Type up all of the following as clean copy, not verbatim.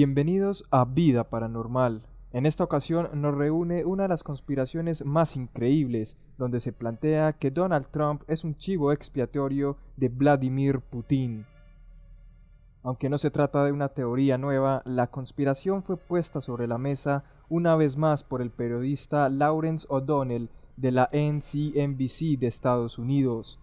Bienvenidos a Vida Paranormal. En esta ocasión nos reúne una de las conspiraciones más increíbles, donde se plantea que Donald Trump es un chivo expiatorio de Vladimir Putin. Aunque no se trata de una teoría nueva, la conspiración fue puesta sobre la mesa una vez más por el periodista Lawrence O'Donnell de la NBC de Estados Unidos.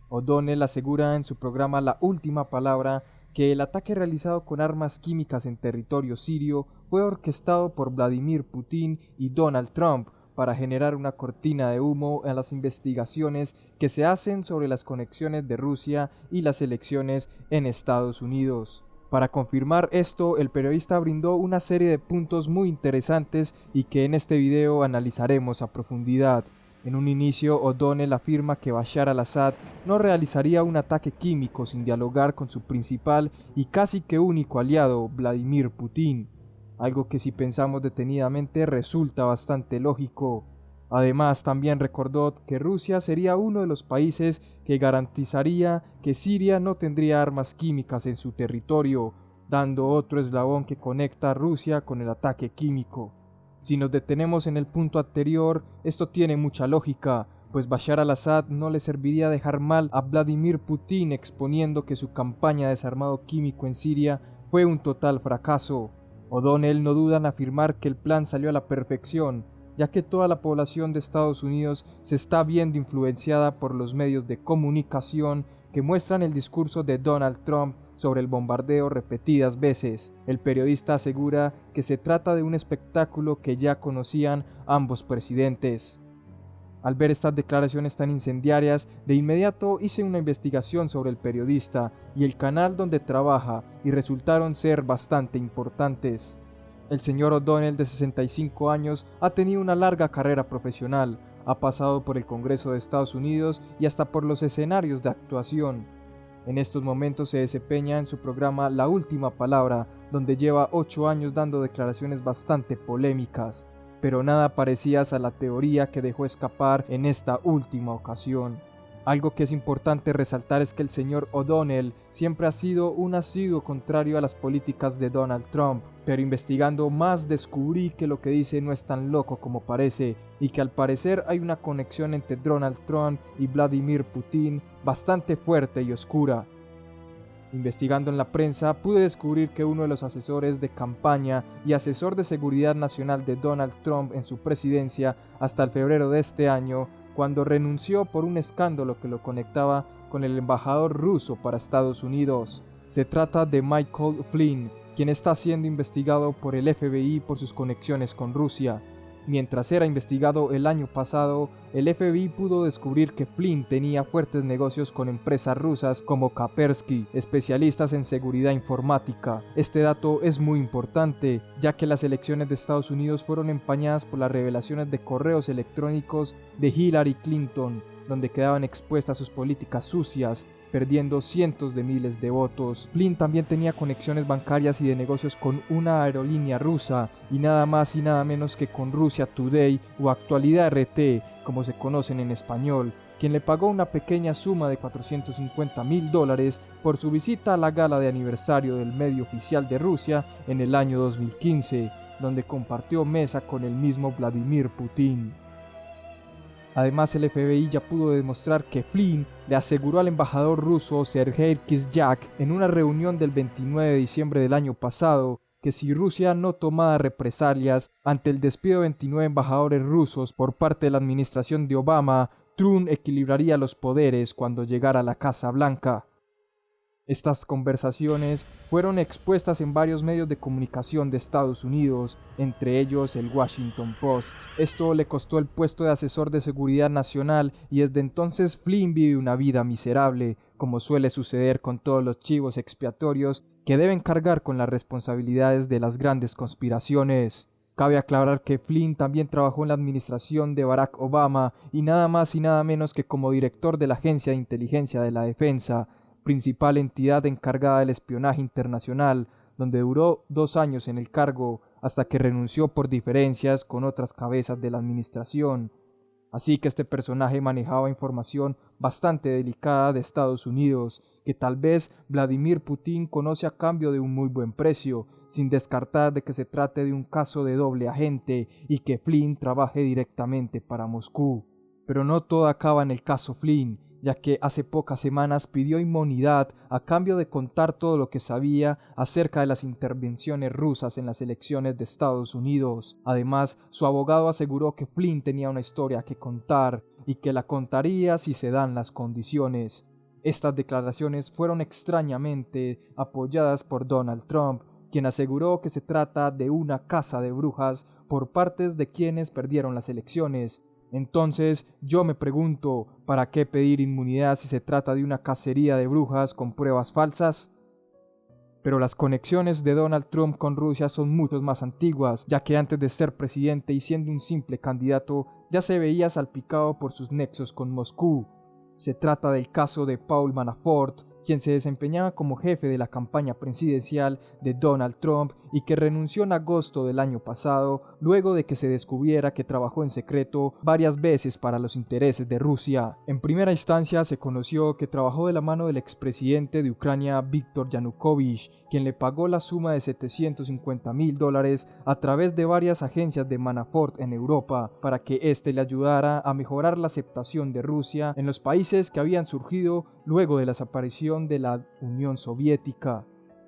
O'Donnell asegura en su programa La Última Palabra que el ataque realizado con armas químicas en territorio sirio fue orquestado por Vladimir Putin y Donald Trump para generar una cortina de humo en las investigaciones que se hacen sobre las conexiones de Rusia y las elecciones en Estados Unidos. Para confirmar esto, el periodista brindó una serie de puntos muy interesantes y que en este video analizaremos a profundidad. En un inicio, O'Donnell afirma que Bashar al-Assad no realizaría un ataque químico sin dialogar con su principal y casi que único aliado, Vladimir Putin, algo que si pensamos detenidamente resulta bastante lógico. Además, también recordó que Rusia sería uno de los países que garantizaría que Siria no tendría armas químicas en su territorio, dando otro eslabón que conecta a Rusia con el ataque químico. Si nos detenemos en el punto anterior, esto tiene mucha lógica, pues Bashar al-Assad no le serviría dejar mal a Vladimir Putin exponiendo que su campaña de desarmado químico en Siria fue un total fracaso. O'Donnell no duda en afirmar que el plan salió a la perfección, ya que toda la población de Estados Unidos se está viendo influenciada por los medios de comunicación que muestran el discurso de Donald Trump sobre el bombardeo repetidas veces. El periodista asegura que se trata de un espectáculo que ya conocían ambos presidentes. Al ver estas declaraciones tan incendiarias, de inmediato hice una investigación sobre el periodista y el canal donde trabaja y resultaron ser bastante importantes. El señor O'Donnell, de 65 años, ha tenido una larga carrera profesional, ha pasado por el Congreso de Estados Unidos y hasta por los escenarios de actuación. En estos momentos se desempeña en su programa La Última Palabra, donde lleva 8 años dando declaraciones bastante polémicas, pero nada parecías a la teoría que dejó escapar en esta última ocasión. Algo que es importante resaltar es que el señor O'Donnell siempre ha sido un asiduo contrario a las políticas de Donald Trump, pero investigando más descubrí que lo que dice no es tan loco como parece y que al parecer hay una conexión entre Donald Trump y Vladimir Putin bastante fuerte y oscura. Investigando en la prensa pude descubrir que uno de los asesores de campaña y asesor de seguridad nacional de Donald Trump en su presidencia hasta el febrero de este año, cuando renunció por un escándalo que lo conectaba con el embajador ruso para Estados Unidos. Se trata de Michael Flynn, quien está siendo investigado por el FBI por sus conexiones con Rusia. Mientras era investigado el año pasado, el FBI pudo descubrir que Flynn tenía fuertes negocios con empresas rusas como Kaspersky, especialistas en seguridad informática. Este dato es muy importante, ya que las elecciones de Estados Unidos fueron empañadas por las revelaciones de correos electrónicos de Hillary Clinton, donde quedaban expuestas sus políticas sucias, perdiendo cientos de miles de votos. Flynn también tenía conexiones bancarias y de negocios con una aerolínea rusa, y nada más y nada menos que con Russia Today o Actualidad RT, como se conocen en español, quien le pagó una pequeña suma de $450,000 por su visita a la gala de aniversario del medio oficial de Rusia en el año 2015, donde compartió mesa con el mismo Vladimir Putin. Además, el FBI ya pudo demostrar que Flynn le aseguró al embajador ruso Sergei Kislyak en una reunión del 29 de diciembre del año pasado que si Rusia no tomaba represalias ante el despido de 29 embajadores rusos por parte de la administración de Obama, Trump equilibraría los poderes cuando llegara a la Casa Blanca. Estas conversaciones fueron expuestas en varios medios de comunicación de Estados Unidos, entre ellos el Washington Post. Esto le costó el puesto de asesor de seguridad nacional y desde entonces Flynn vive una vida miserable, como suele suceder con todos los chivos expiatorios que deben cargar con las responsabilidades de las grandes conspiraciones. Cabe aclarar que Flynn también trabajó en la administración de Barack Obama y nada más y nada menos que como director de la Agencia de Inteligencia de la Defensa, principal entidad encargada del espionaje internacional, donde duró 2 años en el cargo hasta que renunció por diferencias con otras cabezas de la administración. Así que este personaje manejaba información bastante delicada de Estados Unidos, que tal vez Vladimir Putin conoce a cambio de un muy buen precio, sin descartar de que se trate de un caso de doble agente y que Flynn trabaje directamente para Moscú. Pero no todo acaba en el caso Flynn, ya que hace pocas semanas pidió inmunidad a cambio de contar todo lo que sabía acerca de las intervenciones rusas en las elecciones de Estados Unidos. Además, su abogado aseguró que Flynn tenía una historia que contar y que la contaría si se dan las condiciones. Estas declaraciones fueron extrañamente apoyadas por Donald Trump, quien aseguró que se trata de una caza de brujas por parte de quienes perdieron las elecciones. Entonces, yo me pregunto, ¿para qué pedir inmunidad si se trata de una cacería de brujas con pruebas falsas? Pero las conexiones de Donald Trump con Rusia son mucho más antiguas, ya que antes de ser presidente y siendo un simple candidato, ya se veía salpicado por sus nexos con Moscú. Se trata del caso de Paul Manafort, quien se desempeñaba como jefe de la campaña presidencial de Donald Trump y que renunció en agosto del año pasado luego de que se descubriera que trabajó en secreto varias veces para los intereses de Rusia. En primera instancia se conoció que trabajó de la mano del expresidente de Ucrania Viktor Yanukovych, quien le pagó la suma de $750,000 a través de varias agencias de Manafort en Europa para que éste le ayudara a mejorar la aceptación de Rusia en los países que habían surgido luego de la desaparición de la Unión Soviética.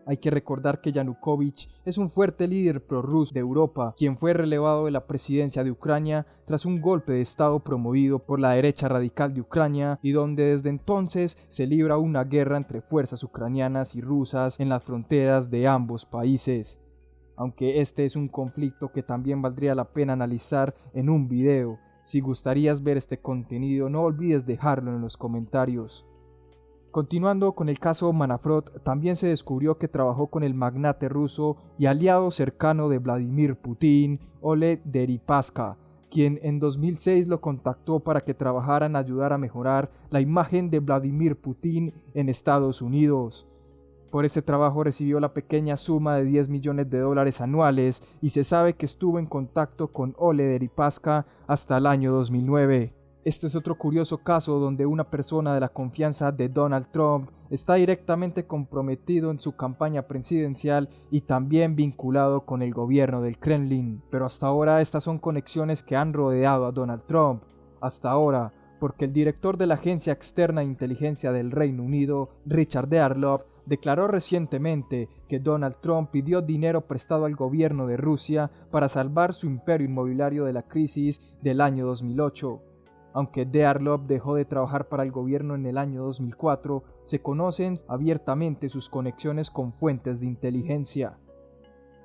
Hay que recordar que Yanukovych es un fuerte líder prorruso de Europa, quien fue relevado de la presidencia de Ucrania tras un golpe de estado promovido por la derecha radical de Ucrania y donde desde entonces se libra una guerra entre fuerzas ucranianas y rusas en las fronteras de ambos países. Aunque este es un conflicto que también valdría la pena analizar en un video. Si gustarías ver este contenido, no olvides dejarlo en los comentarios. Continuando con el caso Manafort, también se descubrió que trabajó con el magnate ruso y aliado cercano de Vladimir Putin, Oleg Deripaska, quien en 2006 lo contactó para que trabajara en ayudar a mejorar la imagen de Vladimir Putin en Estados Unidos. Por este trabajo recibió la pequeña suma de $10 millones anuales y se sabe que estuvo en contacto con Oleg Deripaska hasta el año 2009. Este es otro curioso caso donde una persona de la confianza de Donald Trump está directamente comprometido en su campaña presidencial y también vinculado con el gobierno del Kremlin. Pero hasta ahora estas son conexiones que han rodeado a Donald Trump. Hasta ahora, porque el director de la Agencia Externa de Inteligencia del Reino Unido, Richard Dearlove, declaró recientemente que Donald Trump pidió dinero prestado al gobierno de Rusia para salvar su imperio inmobiliario de la crisis del año 2008. Aunque Dearlove dejó de trabajar para el gobierno en el año 2004, se conocen abiertamente sus conexiones con fuentes de inteligencia.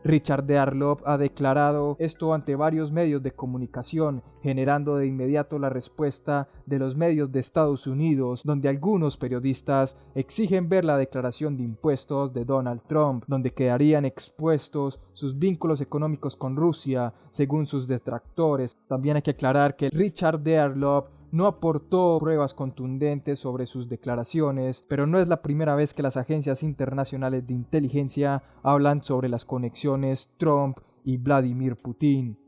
Richard Dearlove ha declarado esto ante varios medios de comunicación, generando de inmediato la respuesta de los medios de Estados Unidos, donde algunos periodistas exigen ver la declaración de impuestos de Donald Trump, donde quedarían expuestos sus vínculos económicos con Rusia, según sus detractores. También hay que aclarar que Richard Dearlove no aportó pruebas contundentes sobre sus declaraciones, pero no es la primera vez que las agencias internacionales de inteligencia hablan sobre las conexiones Trump y Vladimir Putin.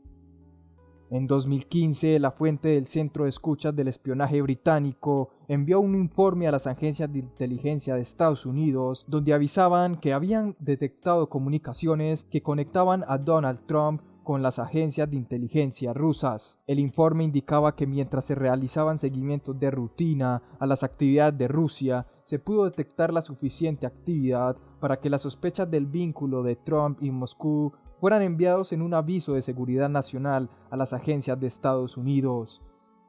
En 2015, la fuente del Centro de Escuchas del Espionaje Británico envió un informe a las agencias de inteligencia de Estados Unidos donde avisaban que habían detectado comunicaciones que conectaban a Donald Trump con las agencias de inteligencia rusas. El informe indicaba que mientras se realizaban seguimientos de rutina a las actividades de Rusia, se pudo detectar la suficiente actividad para que las sospechas del vínculo de Trump y Moscú fueran enviados en un aviso de seguridad nacional a las agencias de Estados Unidos.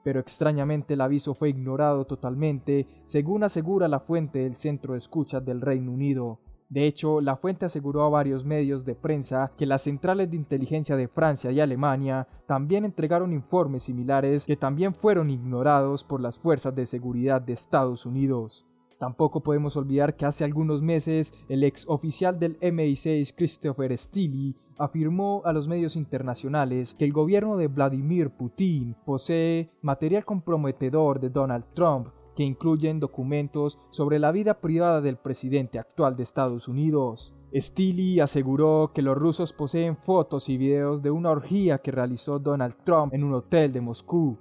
Pero extrañamente el aviso fue ignorado totalmente, según asegura la fuente del Centro de Escuchas del Reino Unido. De hecho, la fuente aseguró a varios medios de prensa que las centrales de inteligencia de Francia y Alemania también entregaron informes similares que también fueron ignorados por las fuerzas de seguridad de Estados Unidos. Tampoco podemos olvidar que hace algunos meses el ex oficial del MI6 Christopher Steele afirmó a los medios internacionales que el gobierno de Vladimir Putin posee material comprometedor de Donald Trump que incluyen documentos sobre la vida privada del presidente actual de Estados Unidos. Steele aseguró que los rusos poseen fotos y videos de una orgía que realizó Donald Trump en un hotel de Moscú.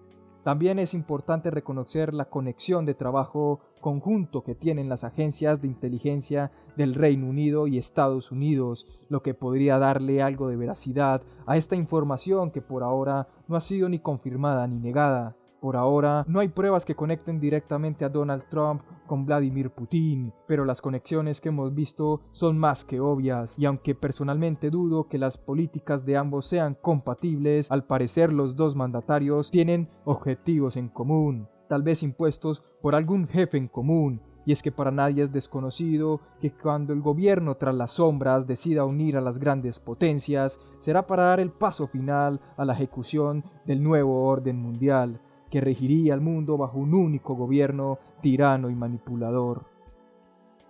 También es importante reconocer la conexión de trabajo conjunto que tienen las agencias de inteligencia del Reino Unido y Estados Unidos, lo que podría darle algo de veracidad a esta información que por ahora no ha sido ni confirmada ni negada. Por ahora no hay pruebas que conecten directamente a Donald Trump con Vladimir Putin, pero las conexiones que hemos visto son más que obvias, y aunque personalmente dudo que las políticas de ambos sean compatibles, al parecer los dos mandatarios tienen objetivos en común, tal vez impuestos por algún jefe en común. Y es que para nadie es desconocido que cuando el gobierno tras las sombras decida unir a las grandes potencias, será para dar el paso final a la ejecución del nuevo orden mundial, que regiría el mundo bajo un único gobierno tirano y manipulador.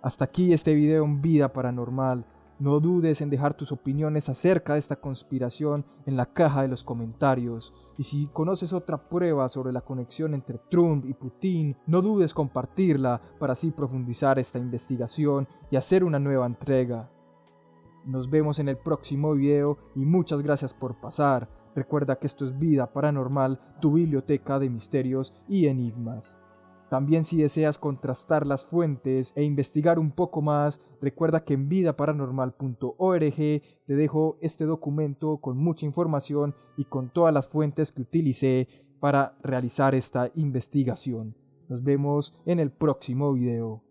Hasta aquí este video en Vida Paranormal. No dudes en dejar tus opiniones acerca de esta conspiración en la caja de los comentarios. Y si conoces otra prueba sobre la conexión entre Trump y Putin, no dudes compartirla para así profundizar esta investigación y hacer una nueva entrega. Nos vemos en el próximo video y muchas gracias por pasar. Recuerda que esto es Vida Paranormal, tu biblioteca de misterios y enigmas. También si deseas contrastar las fuentes e investigar un poco más, recuerda que en vidaparanormal.org te dejo este documento con mucha información y con todas las fuentes que utilicé para realizar esta investigación. Nos vemos en el próximo video.